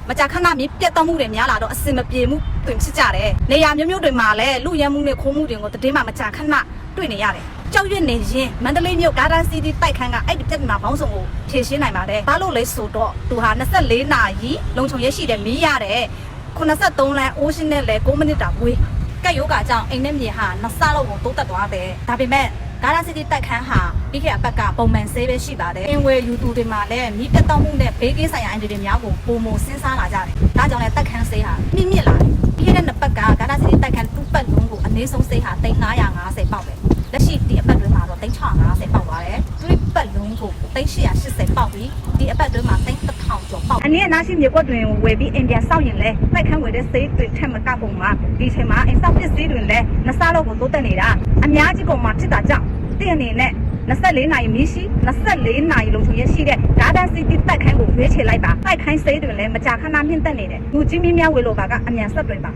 မကြာခဏမြပြတ်တော့မှုတွေများလာတော့အစင်မပြေမှုတွင်ဖြစ်ကြတယ်နေရာမျိုးတွေမှာလည်းလူရဲမှုနဲ့ခိုးမှုတွေကိုတည်င်းမှမကြာခဏတွေ့နေရတယ်ကြောက်ရွံ့နေရင်မန္တလေးမြို့ဂါဒါစီတီတိုက်ခန်းကအဲ့ဒီပြဿနာပေါင်းစုံကိုဖြေရှင်းနိုင်ပါတယ်ဘာလို့လဲဆိုတော့သူဟာ24နာရီလုံခြုံရေးရှိတယ်မီးရတယ်83လမ်းအိုးရှင်းနဲ့လဲ9မိနစ်တာဝေးကက်ယောဂါကြောင့်အိမ်နဲ့မြေဟာ2ဆလောက်ကိုတိုးတက်သွားတယ်ဒါပေမဲ့ဂါဒါစီတီတိုက်ခန်းဟာပြီးခဲ့အပတ်ကပုံမှန်ဆေးပဲရှိပါတယ်အင်ဝယ်ယူသူတွေမှာလည်းမီးပြတ်တောက်မှုနဲ့ဘေးကင်းဆိုင်ရာအန်တီတွေများကိုပုံမစဉ်းစားလာကြတယ်ဒါကြောင့်လည်းတိုက်ခန်းဆေးဟာမြင့်လာတယ်ပြီးခဲ့တဲ့နှစ်ပတ်ကဂါဒါစီတီတိုက်ခန်း2ပတ်လုံးကိုအနည်းဆုံးဆေးဟာ950ပေါက်တယ်လက်ရှိဒီအပတ်တွင်းမှာတော့650ပေါက်သွားတယ်သူ့ပတ်လုံးကို880ပေါက်ပြီးဒီအပတ်တွင်းမှာ1000ကျော်ပေါက်အနည်းအနားရှိမြေကွက်တွင်ဝယ်ပြီးအိမ်ပြန်ဆောက်ရင်လဲတိုက်ခန်းဝယ်တဲ့ဆေးတွေထက်မကပုံမှာဒီချိန်မှာအိမ်ဆောက်ပစ္စည်းတွေလည်းနှစ်ဆလောက်ကိုတိုးတက်နေတာအများကြီးပုံမှာဖြစ်တာကြောင့်တဲ့အနေနဲ့24နာရီမီးရှိ24နာရီလုံခြုံရေးရှိတဲ့ဂါဒါစီတီတိုက်ခန်းကိုရွေးချယ်လိုက်ပါတိုက်ခိုင်းဆေးတွေလည်းမကြာခဏမြင့်တက်နေတယ်လူကြီးမင်းများဝယ်လို့ပါကအမြန်ဆက်တွင်ပါ